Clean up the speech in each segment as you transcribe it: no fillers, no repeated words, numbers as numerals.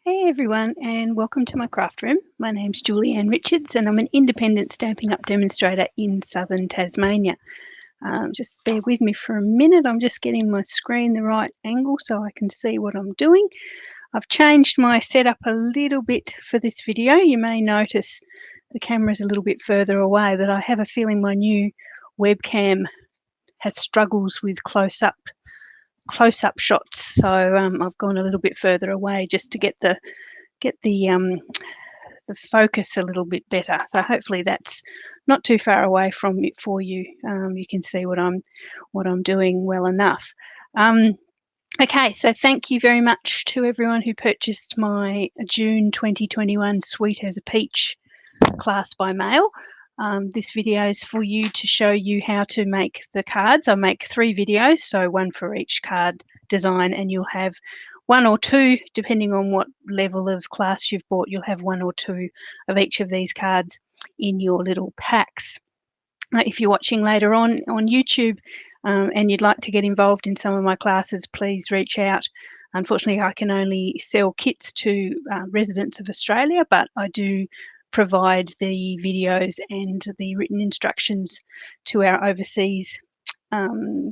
Hey everyone, and welcome to my craft room. My name's Julianne Richards, and I'm an independent Stampin' Up! Demonstrator in southern Tasmania. Just bear with me for a minute. I'm just getting my screen the right angle so I can see what I'm doing. I've changed my setup a little bit for this video. You may notice the camera's a little bit further away, but I have a feeling my new webcam has struggles with close-up shots, so I've gone a little bit further away just to get the focus a little bit better. So hopefully that's not too far away from it for you. You can see what I'm doing well enough. Okay, so thank you very much to everyone who purchased my June 2021 Sweet as a Peach class by mail. This video is for you to show you how to make the cards. I make 3 videos, so one for each card design, and you'll have 1 or 2, depending on what level of class you've bought, you'll have 1 or 2 of each of these cards in your little packs. If you're watching later on YouTube and you'd like to get involved in some of my classes, please reach out. Unfortunately, I can only sell kits to residents of Australia, but I do provide the videos and the written instructions to our overseas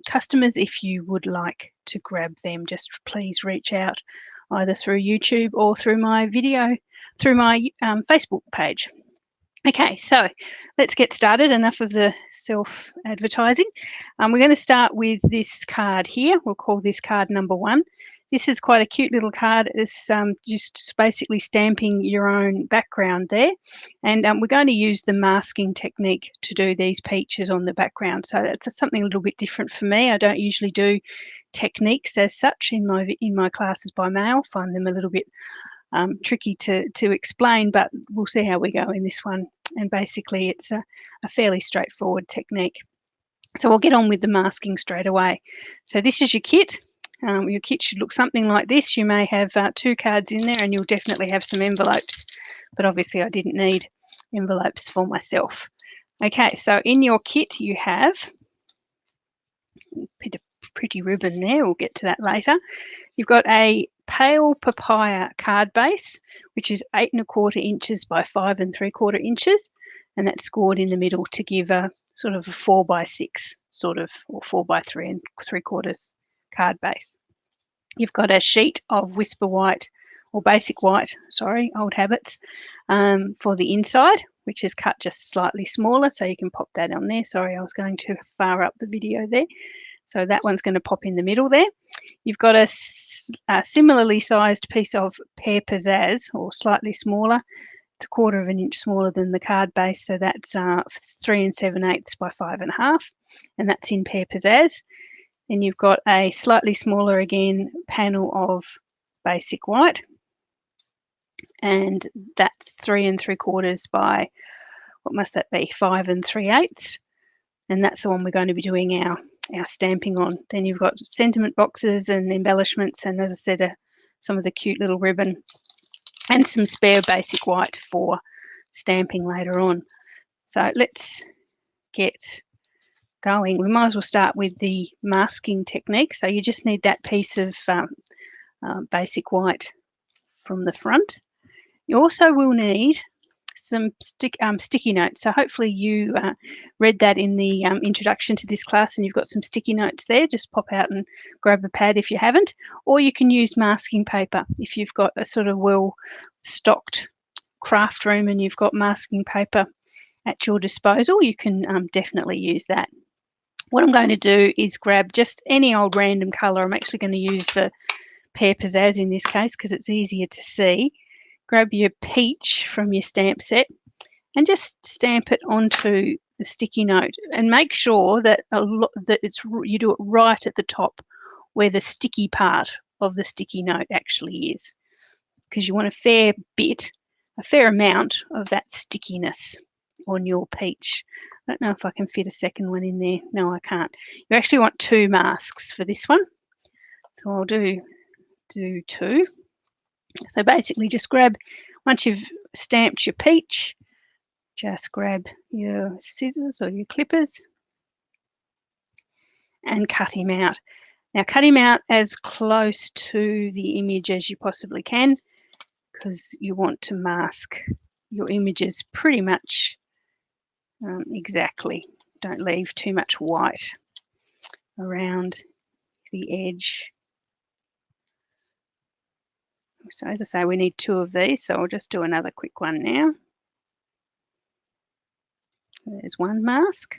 customers. If you would like to grab them, just please reach out either through YouTube or through my Facebook page. Okay, so let's get started. Enough of the self-advertising. We're going to start with this card here. We'll call this card number 1. This is quite a cute little card. It's just basically stamping your own background there. And we're going to use the masking technique to do these peaches on the background. So that's something a little bit different for me. I don't usually do techniques as such in my classes by mail. Find them a little bit tricky to explain, but we'll see how we go in this one. And basically it's a fairly straightforward technique. So I'll get on with the masking straight away. So this is your kit. Your kit should look something like this. You may have 2 cards in there, and you'll definitely have some envelopes, but obviously I didn't need envelopes for myself. Okay, so in your kit you have a pretty ribbon there. We'll get to that later. You've got a pale papaya card base, which is 8 1/4 inches by 5 3/4 inches, and that's scored in the middle to give a sort of a 4 by 6 sort of, or 4 by 3 3/4 card base. You've got a sheet of Whisper White, or Basic White, sorry, old habits, for the inside, which is cut just slightly smaller, so you can pop that on there. Sorry, I was going too far up the video there. So that one's going to pop in the middle there. You've got a similarly sized piece of Pear Pizzazz, or slightly smaller. It's 1/4 inch smaller than the card base, so that's 3 7/8 by 5 1/2, and that's in Pear Pizzazz. Then you've got a slightly smaller again panel of Basic White, and that's 3 3/4 by, what must that be, 5 3/8, and that's the one we're going to be doing our stamping on. Then you've got sentiment boxes and embellishments, and as I said, some of the cute little ribbon and some spare Basic White for stamping later on. So let's get going. We might as well start with the masking technique. So you just need that piece of Basic White from the front. You also will need some sticky notes. So hopefully you read that in the introduction to this class, and you've got some sticky notes there. Just pop out and grab a pad if you haven't, or you can use masking paper. If you've got a sort of well-stocked craft room and you've got masking paper at your disposal, you can definitely use that. What I'm going to do is grab just any old random colour. I'm actually going to use the Pear Pizzazz in this case because it's easier to see. Grab your peach from your stamp set and just stamp it onto the sticky note, and make sure that you do it right at the top where the sticky part of the sticky note actually is, because you want a fair amount of that stickiness on your peach. I don't know if I can fit a second one in there. No, I can't. You actually want 2 masks for this one, so I'll do 2. So basically just once you've stamped your peach, just grab your scissors or your clippers and cut him out. Now cut him out as close to the image as you possibly can. because you want to mask your images pretty much exactly. Don't leave too much white around the edge. So as I say, we need 2 of these, so I'll just do another quick one now. There's one mask.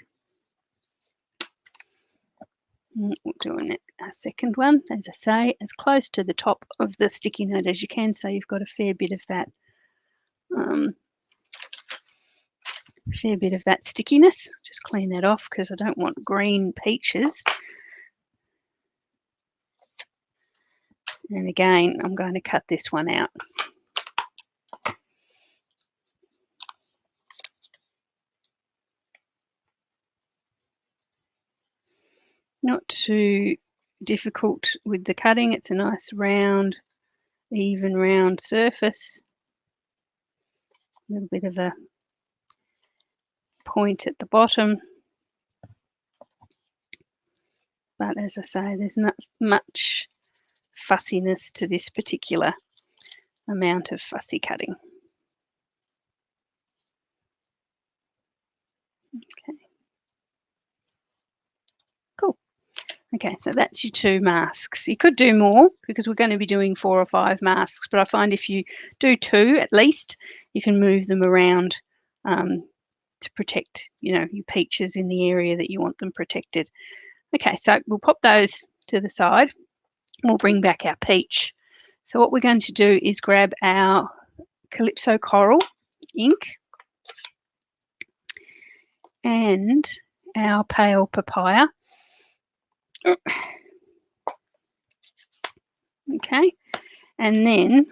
We'll do a second one, as I say, as close to the top of the sticky note as you can, so you've got a fair bit of that stickiness. Just clean that off because I don't want green peaches. And again, I'm going to cut this one out. Not too difficult with the cutting. It's a nice round, even round surface. A little bit of a point at the bottom. But as I say, there's not much fussiness to this particular amount of fussy cutting. Okay. Cool. Okay, so that's your 2 masks. You could do more because we're going to be doing 4 or 5 masks, but I find if you do 2 at least, you can move them around to protect, your peaches in the area that you want them protected. Okay, so we'll pop those to the side. We'll bring back our peach. So what we're going to do is grab our Calypso Coral ink and our Pale Papaya. Okay, and then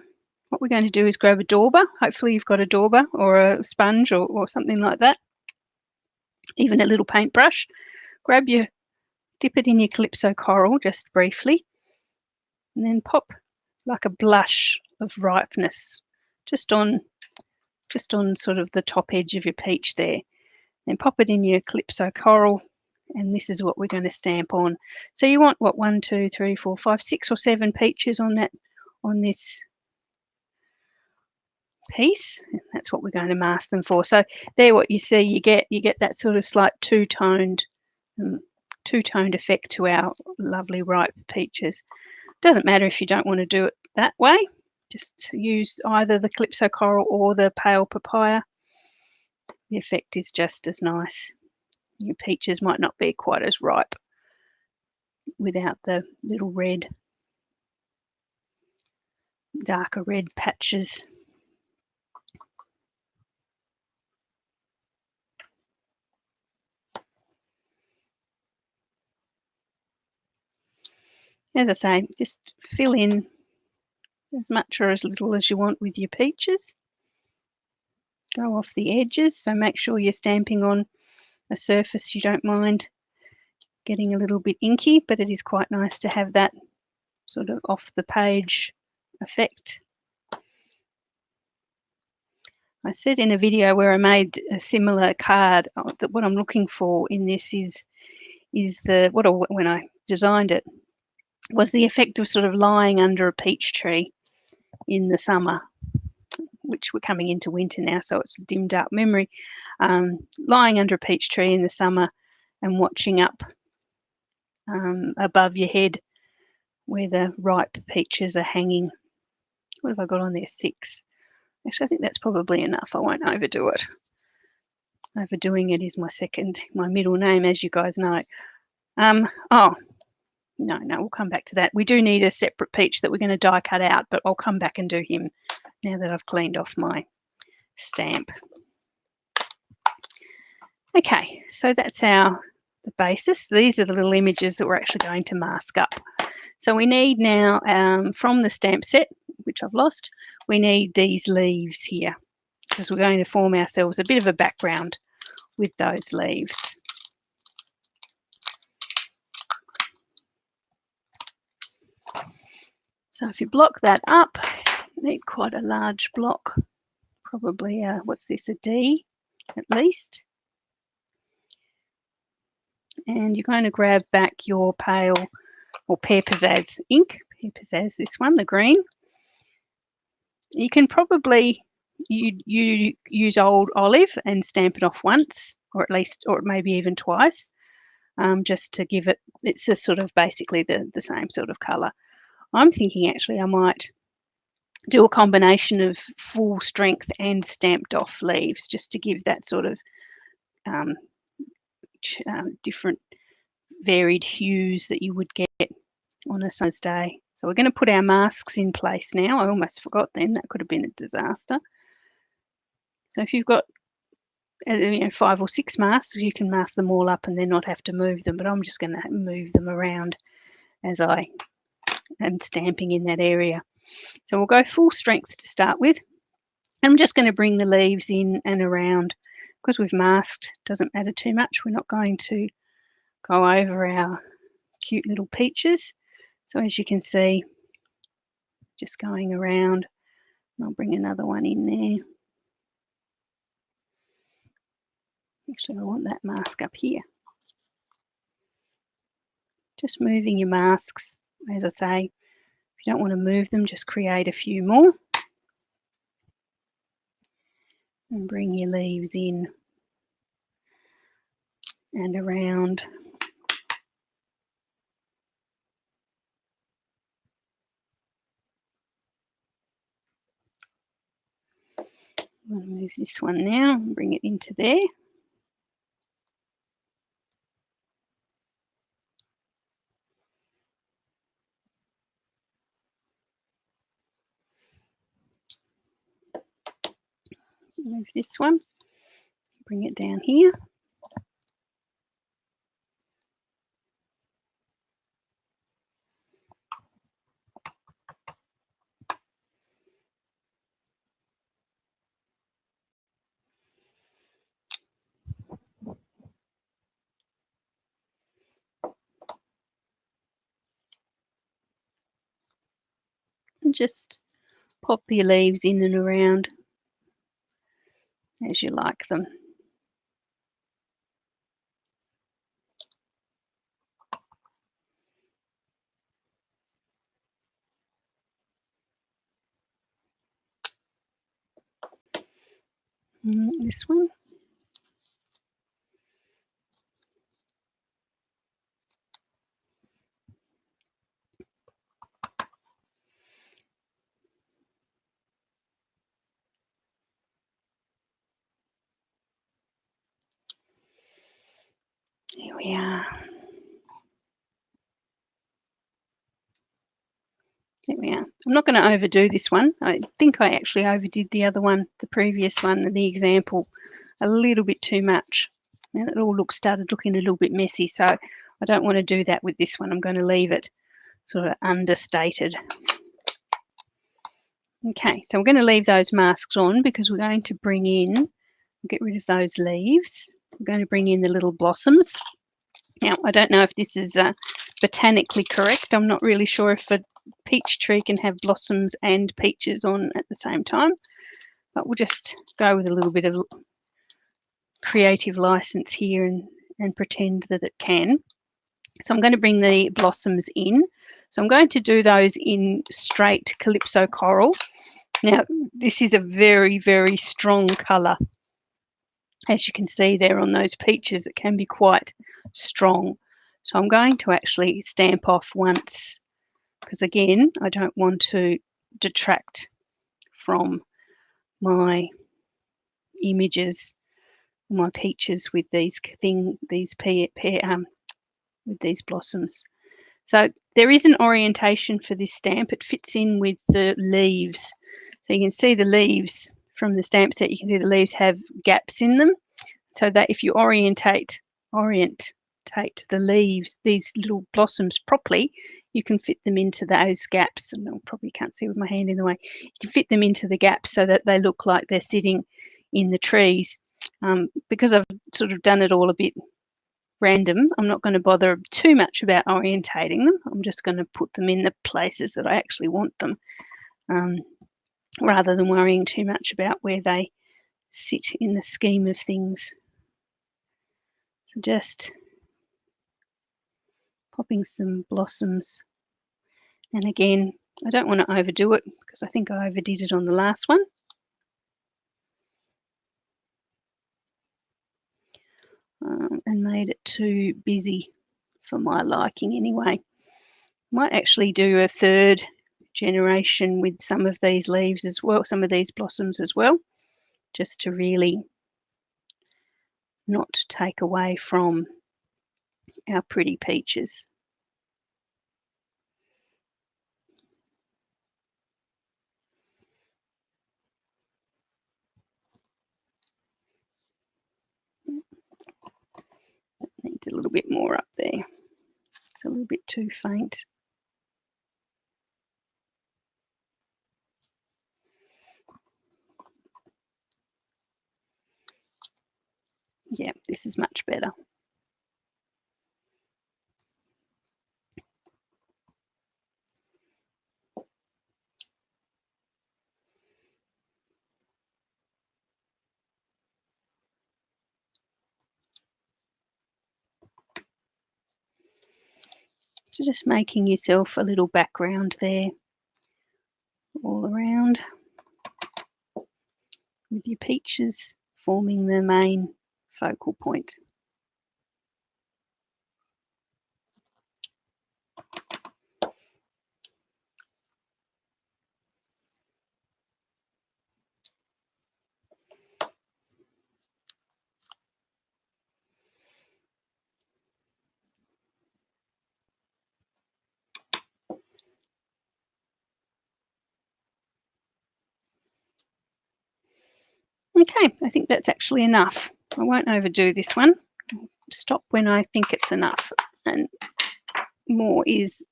what we're going to do is grab a dauber. Hopefully you've got a dauber or a sponge or something like that, even a little paintbrush. Dip it in your Calypso Coral just briefly, and then pop like a blush of ripeness just on sort of the top edge of your peach there. Then pop it in your Calypso Coral, and this is what we're going to stamp on. So you want what, 1, 2, 3, 4, 5, 6 or 7 peaches on this piece. That's what we're going to mask them for. So there, what you see, you get that sort of slight two-toned effect to our lovely ripe peaches. Doesn't matter if you don't want to do it that way. Just use either the Calypso Coral or the Pale Papaya. The effect is just as nice. Your peaches might not be quite as ripe without the little darker red patches. As I say, just fill in as much or as little as you want with your peaches. Go off the edges, so make sure you're stamping on a surface you don't mind getting a little bit inky, but it is quite nice to have that sort of off the page effect. I said in a video where I made a similar card that what I'm looking for in this is when I designed it, was the effect of sort of lying under a peach tree in the summer, which we're coming into winter now, so it's a dim, dark memory. Lying under a peach tree in the summer and watching up above your head where the ripe peaches are hanging. What have I got on there? 6. Actually, I think that's probably enough. I won't overdo it. Overdoing it is my middle name, as you guys know. Oh, no, we'll come back to that. We do need a separate peach that we're going to die cut out, but I'll come back and do him now that I've cleaned off my stamp. Okay, so that's the basis. These are the little images that we're actually going to mask up. So we need now, from the stamp set, which I've lost, we need these leaves here because we're going to form ourselves a bit of a background with those leaves. So if you block that up, you need quite a large block, probably, what's this, a D at least. And you're going to grab back your pale or Pear Pizzazz ink, Pear Pizzazz, this one, the green. You can probably you use old olive and stamp it off once, or at least, or maybe even twice, just to give it, it's a sort of basically the same sort of colour. I'm thinking actually I might do a combination of full strength and stamped off leaves, just to give that sort of different varied hues that you would get on a summer's day. So we're going to put our masks in place now. I almost forgot then, that could have been a disaster. So if you've got 5 or 6 masks, you can mask them all up and then not have to move them, but I'm just going to move them around as I am stamping in that area. So we'll go full strength to start with. I'm just going to bring the leaves in and around. Because we've masked, doesn't matter too much. We're not going to go over our cute little peaches. So as you can see, just going around. I'll bring another one in there. Actually, I want that mask up here. Just moving your masks. As I say, if you don't want to move them, just create a few more. And bring your leaves in and around. I'm going to move this one now and bring it into there. Move this one, bring it down here. And just pop your leaves in and around as you like them. This one. Here we are. There we are. I'm not going to overdo this one. I think I actually overdid the other one, the previous one, the example, a little bit too much. And it all started looking a little bit messy, so I don't want to do that with this one. I'm going to leave it sort of understated. Okay, so we're going to leave those masks on because we're going to bring in, get rid of those leaves. We're going to bring in the little blossoms. Now, I don't know if this is botanically correct. I'm not really sure if a peach tree can have blossoms and peaches on at the same time, but we'll just go with a little bit of creative license here and pretend that it can. So I'm going to bring the blossoms in. So I'm going to do those in straight Calypso Coral. Now, this is a very, very strong colour. As you can see there on those peaches, it can be quite strong. So I'm going to actually stamp off once, because again, I don't want to detract from my images, my peaches with these with these blossoms. So there is an orientation for this stamp. It fits in with the leaves. So you can see the leaves from the stamp set. You can see the leaves have gaps in them, so that if you orientate the leaves, these little blossoms properly, you can fit them into those gaps. And I probably can't see with my hand in the way. You can fit them into the gaps so that they look like they're sitting in the trees. Because I've sort of done it all a bit random, I'm not going to bother too much about orientating them. I'm just going to put them in the places that I actually want them, rather than worrying too much about where they sit in the scheme of things. So just popping some blossoms, and again, I don't want to overdo it because I think I overdid it on the last one. And made it too busy for my liking anyway. Might actually do a third generation with some of these leaves as well, some of these blossoms as well, just to really not take away from our pretty peaches. That needs a little bit more up there. It's a little bit too faint. Yeah, this is much better. So just making yourself a little background there all around with your peaches forming the main focal point. Okay, I think that's actually enough. I won't overdo this one. Stop when I think it's enough. And more is,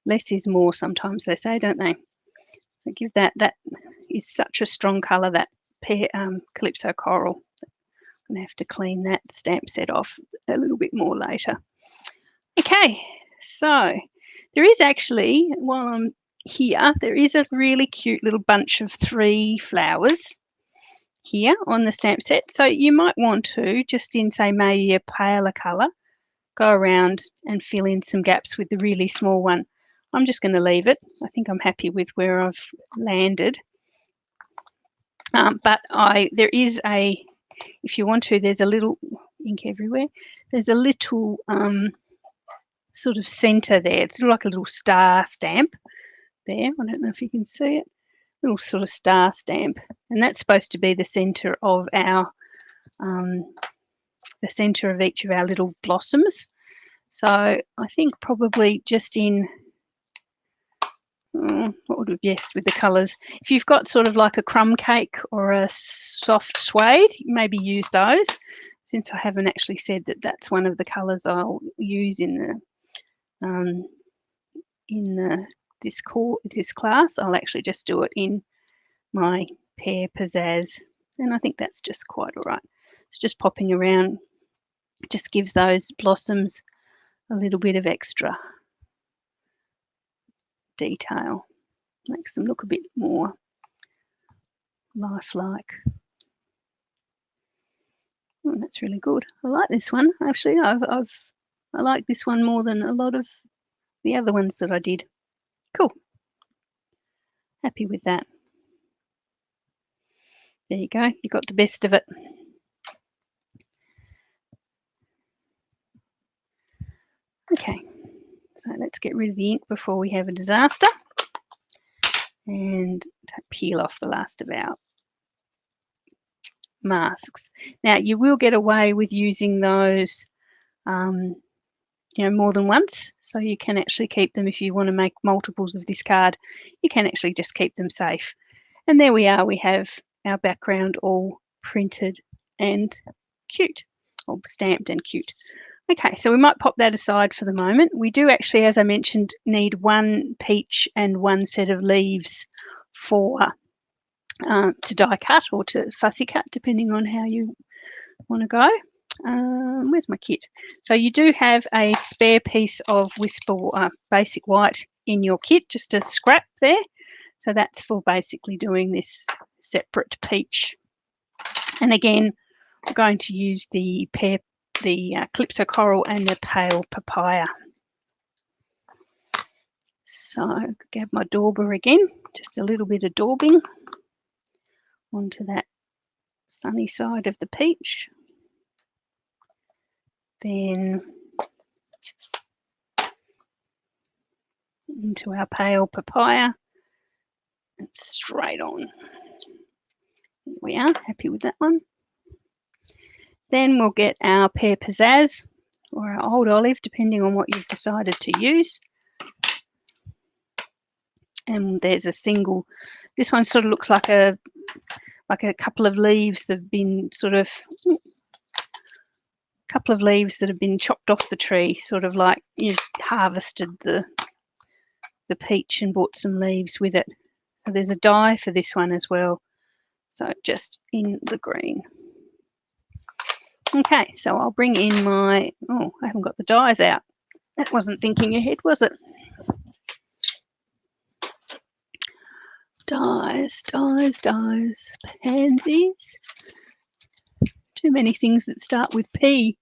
less is more sometimes they say, don't they? So give that is such a strong colour, that Calypso Coral. I'm going to have to clean that stamp set off a little bit more later. Okay, so there is actually, while I'm here, there is a really cute little bunch of 3 flowers here on the stamp set. So you might want to, just in say maybe a paler colour, go around and fill in some gaps with the really small one. I'm just going to leave it. I think I'm happy with where I've landed. But there is a, if you want to, there's a little ink everywhere. There's a little sort of centre there. It's like a little star stamp there. I don't know if you can see it. Little sort of star stamp, and that's supposed to be the centre of our the centre of each of our little blossoms. So I think probably just in what would we guess with the colours? If you've got sort of like a crumb cake or a soft suede, maybe use those. Since I haven't actually said that that's one of the colours I'll use in this class, I'll actually just do it in my Pear Pizzazz, and I think that's just quite all right. It's just popping around, just gives those blossoms a little bit of extra detail, makes them look a bit more lifelike. Oh, that's really good. I like this one actually. I like this one more than a lot of the other ones that I did. Cool. Happy with that. There you go. You got the best of it. Okay, so let's get rid of the ink before we have a disaster and peel off the last of our masks. Now you will get away with using those more than once, so you can actually keep them if you want to make multiples of this card. You can actually just keep them safe. And there we are, we have our background all printed and cute, or stamped and cute. Okay, so we might pop that aside for the moment. We do actually, as I mentioned, need 1 peach and 1 set of leaves for to die cut or to fussy cut, depending on how you want to go. Where's my kit? So you do have a spare piece of Whisper Basic White in your kit, just a scrap there. So that's for basically doing this separate peach. And again, we're going to use the Calypso Coral and the Pale Papaya. So grab my dauber again, just a little bit of daubing onto that sunny side of the peach. Then into our pale papaya and straight on. Here we are, happy with that one. Then we'll get our pear pizzazz or our old olive, depending on what you've decided to use. And there's a single, this one sort of looks like a couple of leaves that have been chopped off the tree, sort of like you've harvested the peach and bought some leaves with it. So there's a dye for this one as well, so just in the green. Okay, so I'll bring in my, oh, I haven't got the dyes out. That wasn't thinking ahead, was it? Dyes, pansies. Too many things that start with P.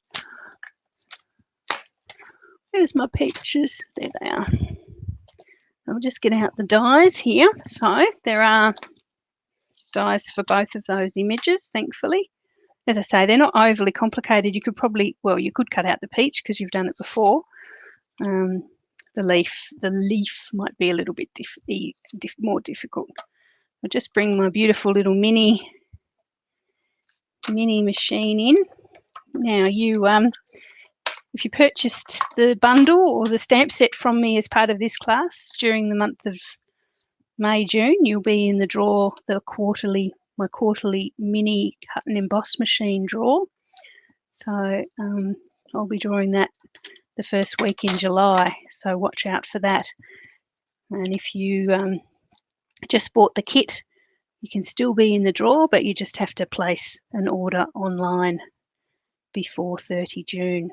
Where's my peaches? There they are. I'll just get out the dyes here. So there are dyes for both of those images, thankfully. As I say, they're not overly complicated. You could probably, well, you could cut out the peach because you've done it before. The leaf might be a little bit more difficult. I'll just bring my beautiful little mini machine in. Now you, if you purchased the bundle or the stamp set from me as part of this class during the month of May, June, you'll be in the draw, my quarterly mini cut and emboss machine draw. So I'll be drawing that the first week in July, so watch out for that. And if you just bought the kit, you can still be in the draw, but you just have to place an order online before 30 June.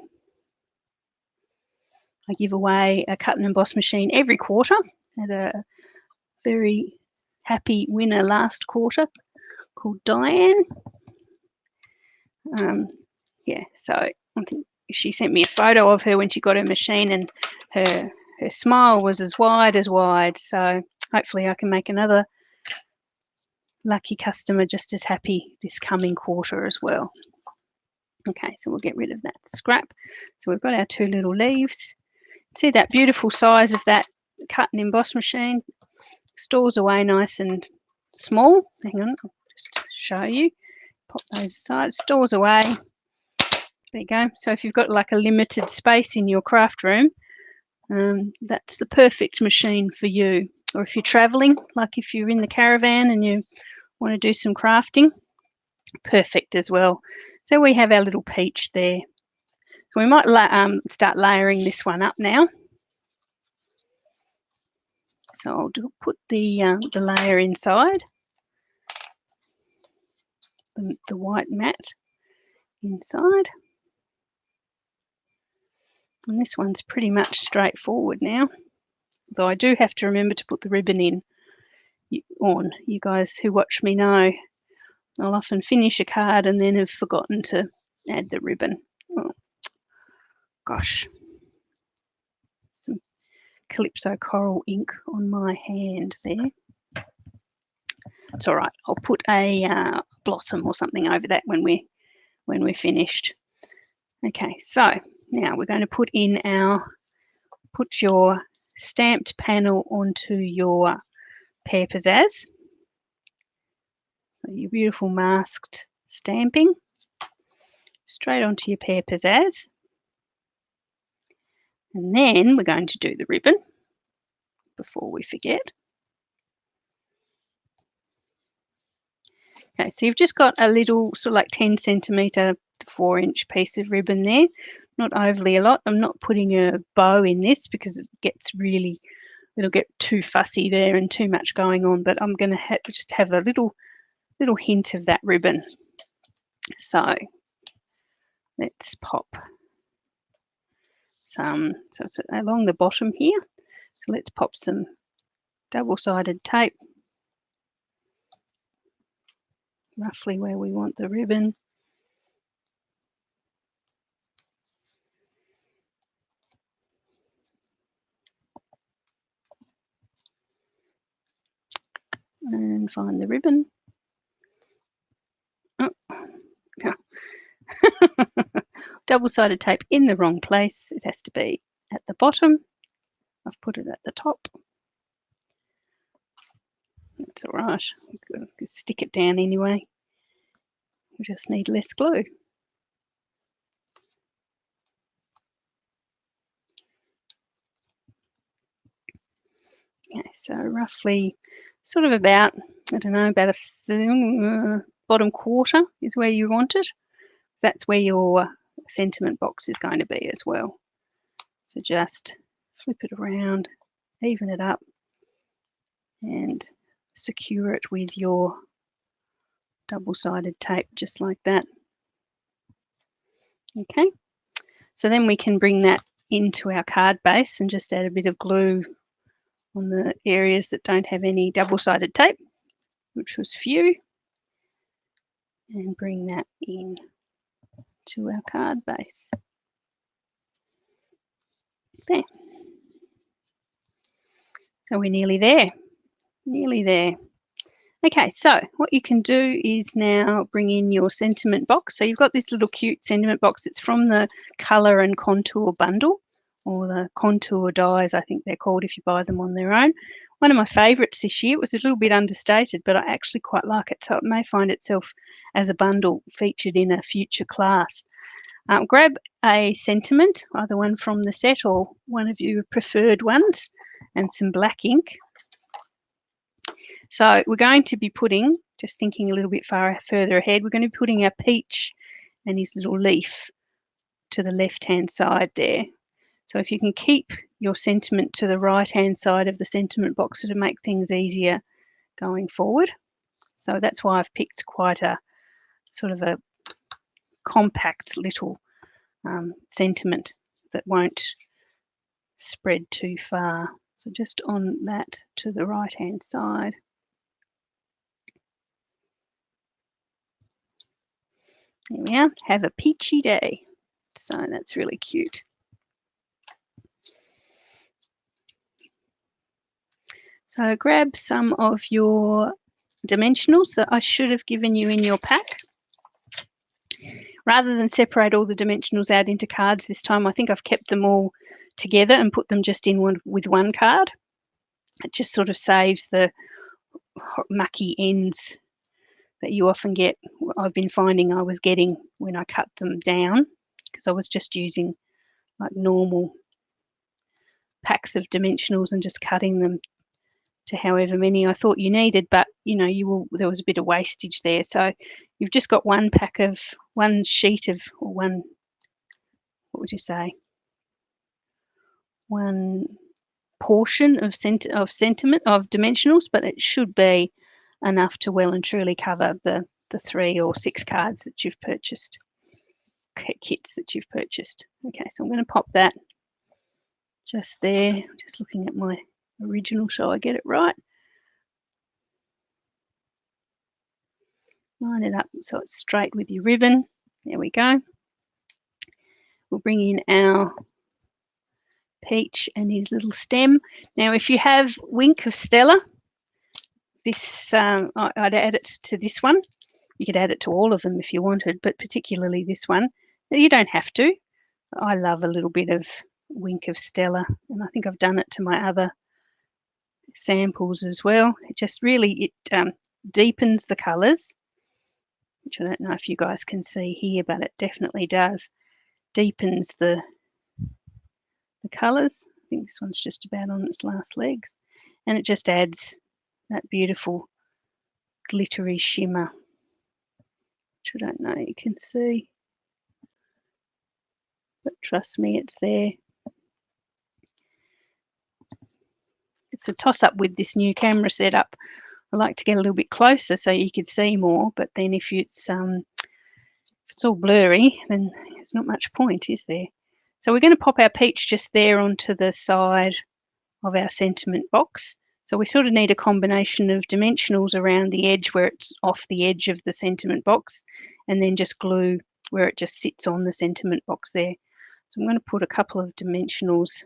I give away a cut and emboss machine every quarter. Had a very happy winner last quarter called Diane. Yeah, so I think she sent me a photo of her when she got her machine, and her smile was as wide. So hopefully I can make another lucky customer just as happy this coming quarter as well. Okay, so we'll get rid of that scrap. So we've got our two little leaves. See that beautiful size of that cut and emboss machine? Stores away nice and small. Hang on, I'll just show you. Pop those aside, stores away. There you go. So if you've got like a limited space in your craft room, that's the perfect machine for you. Or if you're traveling, like if you're in the caravan and you want to do some crafting, perfect as well. So we have our little peach there. So we might start layering this one up now. So I'll put the layer inside, the white mat inside. And this one's pretty much straightforward now, though I do have to remember to put the ribbon in on. You guys who watch me know I'll often finish a card and then have forgotten to add the ribbon. Oh, gosh. Some Calypso Coral ink on my hand there. It's all right. I'll put a blossom or something over that when we're finished. Okay, so now we're going to put your stamped panel onto your pear pizzazz. So your beautiful masked stamping straight onto your pear pizzazz. And then we're going to do the ribbon before we forget. Okay, so you've just got a little sort of like 10 centimetre to 4-inch piece of ribbon there. Not overly a lot. I'm not putting a bow in this because it'll get too fussy there and too much going on, but I'm going to just have a little hint of that ribbon. So let's pop some, so it's along the bottom here. So let's pop some double-sided tape roughly where we want the ribbon. and find the ribbon. Oh, no. Double-sided tape in the wrong place. It has to be at the bottom. I've put it at the top. That's all right. Stick it down anyway. We just need less glue. Okay, so roughly sort of about, I don't know, about a bottom quarter is where you want it. That's where your sentiment box is going to be as well. So just flip it around, even it up, and secure it with your double-sided tape, just like that. Okay, so then we can bring that into our card base and just add a bit of glue on the areas that don't have any double-sided tape, which was few, and bring that in to our card base. There. So we're nearly there. Nearly there. Okay, so what you can do is now bring in your sentiment box. So you've got this little cute sentiment box. It's from the Colour and Contour bundle, or the Contour dies, I think they're called if you buy them on their own. One of my favourites this year. It was a little bit understated, but I actually quite like it. So it may find itself as a bundle featured in a future class. Grab a sentiment, either one from the set or one of your preferred ones, and some black ink. So we're going to be putting, just thinking a little bit further ahead, we're going to be putting our peach and his little leaf to the left-hand side there. So if you can keep your sentiment to the right-hand side of the sentiment box, it'll make things easier going forward. So that's why I've picked quite a sort of a compact little sentiment that won't spread too far. So just on that to the right-hand side. There we are. Have a peachy day. So that's really cute. So grab some of your dimensionals that I should have given you in your pack. Rather than separate all the dimensionals out into cards this time, I think I've kept them all together and put them just in with one card. It just sort of saves the mucky ends that you often get. I've been finding I was getting when I cut them down, because I was just using like normal packs of dimensionals and just cutting them to however many I thought you needed, but you know, there was a bit of wastage there. So you've just got one sheet of, or one, what would you say, one portion of sentiment of dimensionals, but it should be enough to well and truly cover the 3 or 6 cards that you've purchased, kits that you've purchased. Okay, so I'm going to pop that just there. Just looking at my original so I get it right. Line it up so it's straight with your ribbon. There we go. We'll bring in our peach and his little stem. Now, if you have Wink of Stella, this I'd add it to this one. You could add it to all of them if you wanted, but particularly this one. You don't have to. I love a little bit of Wink of Stella, and I think I've done it to my other samples as well. It just really, it deepens the colours, which I don't know if you guys can see here, but it definitely does. Deepens the colours. I think this one's just about on its last legs, and it just adds that beautiful glittery shimmer, which I don't know you can see, but trust me, it's there. It's a toss-up with this new camera setup. I like to get a little bit closer so you could see more, but then if it's all blurry, then there's not much point, is there? So we're going to pop our peach just there onto the side of our sentiment box. So we sort of need a combination of dimensionals around the edge where it's off the edge of the sentiment box, and then just glue where it just sits on the sentiment box there. So I'm going to put a couple of dimensionals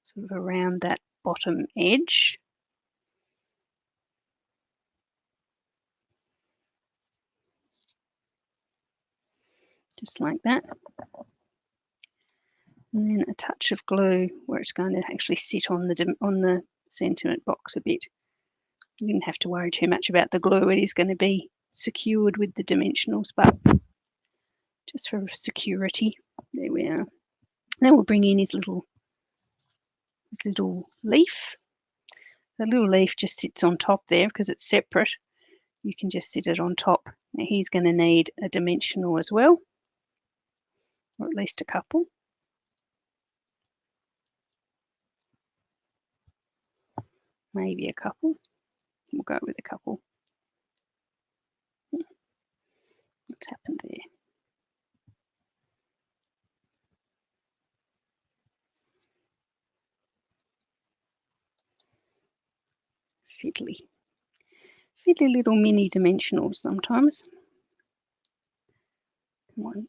sort of around that bottom edge. just like that. And then a touch of glue where it's going to actually sit on the sentiment box a bit. You didn't have to worry too much about the glue. It is going to be secured with the dimensionals, but just for security. There we are. Then we'll bring in his little leaf. The little leaf just sits on top there because it's separate. You can just sit it on top. Now he's going to need a dimensional as well, or at least a couple. Maybe a couple. We'll go with a couple. What's happened there? Fiddly little mini dimensionals sometimes. Come on.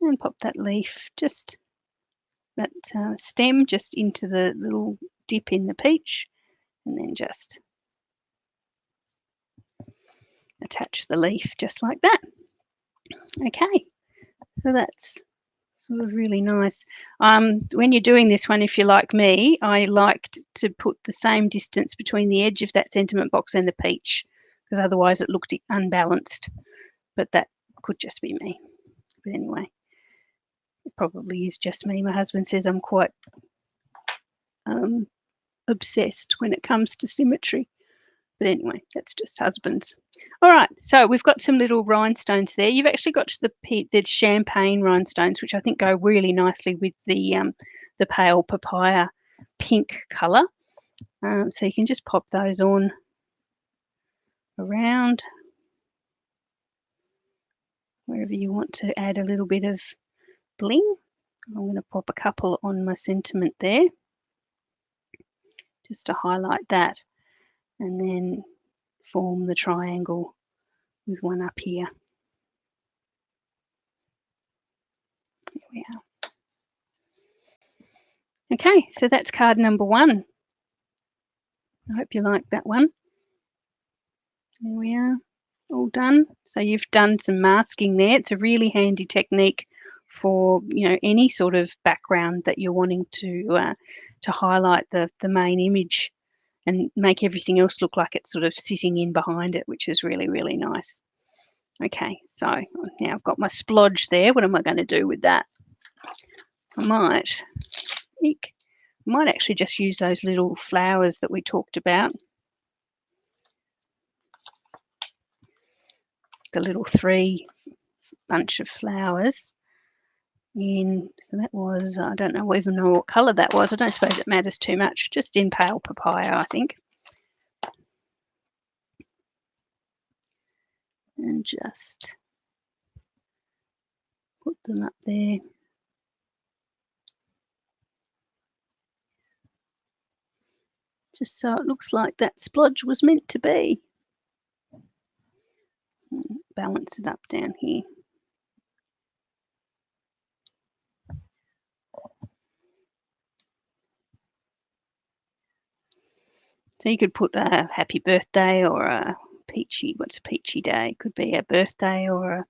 And pop that leaf, just that stem just into the little dip in the peach, and then just attach the leaf just like that. Okay, so that's sort of really nice. When you're doing this one, if you're like me, I liked to put the same distance between the edge of that sentiment box and the peach, because otherwise it looked unbalanced. But that could just be me. But anyway, it probably is just me. My husband says I'm quite obsessed when it comes to symmetry. But anyway, that's just husbands. All right, so we've got some little rhinestones there. You've actually got the champagne rhinestones, which I think go really nicely with the pale papaya pink colour. So you can just pop those on around wherever you want to add a little bit of bling. I'm going to pop a couple on my sentiment there, just to highlight that, and then form the triangle with one up here. There we are. Okay, so that's card number 1. I hope you like that one. There we are, all done. So you've done some masking there. It's a really handy technique for any sort of background that you're wanting to highlight the main image and make everything else look like it's sort of sitting in behind it, which is really, really nice. Okay, so now I've got my splodge there. What am I going to do with that? I might actually just use those little flowers that we talked about. The little 3 bunch of flowers in, so that was, I don't even know what colour that was. I don't suppose it matters too much, just in pale papaya, I think. And just put them up there. Just so it looks like that splodge was meant to be. Balance it up down here. So you could put a happy birthday or a peachy, what's a peachy day? Could be a birthday or a,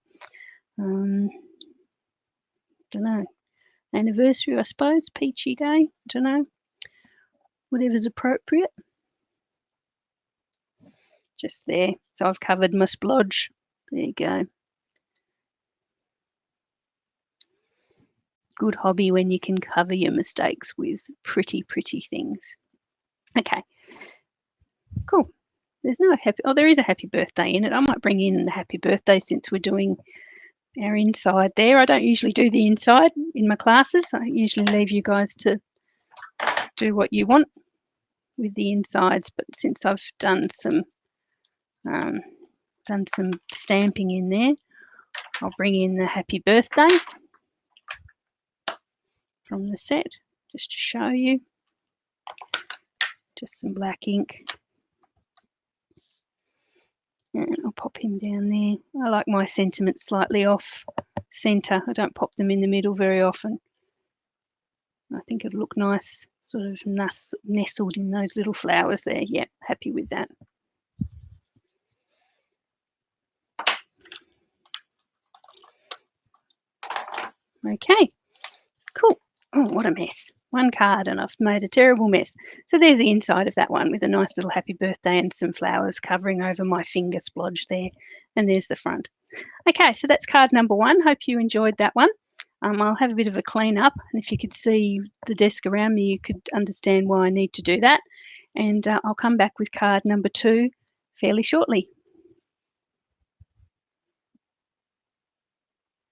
don't know, anniversary, I suppose, peachy day, don't know, whatever's appropriate. Just there. So I've covered my splodge. There you go. Good hobby when you can cover your mistakes with pretty, pretty things. Okay, cool. There's no happy, there is a happy birthday in it. I might bring in the happy birthday since we're doing our inside there. I don't usually do the inside in my classes. I usually leave you guys to do what you want with the insides, but since I've done some stamping in there, I'll bring in the happy birthday from the set just to show you. Just some black ink. And I'll pop him down there. I like my sentiments slightly off centre. I don't pop them in the middle very often. I think it'll look nice, sort of nestled in those little flowers there. Yeah, happy with that. Okay, cool. Oh, what a mess. One card and I've made a terrible mess. So there's the inside of that one with a nice little happy birthday and some flowers covering over my finger splodge there. And there's the front. Okay, so that's card number 1. Hope you enjoyed that one. I'll have a bit of a clean up, and if you could see the desk around me, you could understand why I need to do that. And I'll come back with card number 2 fairly shortly.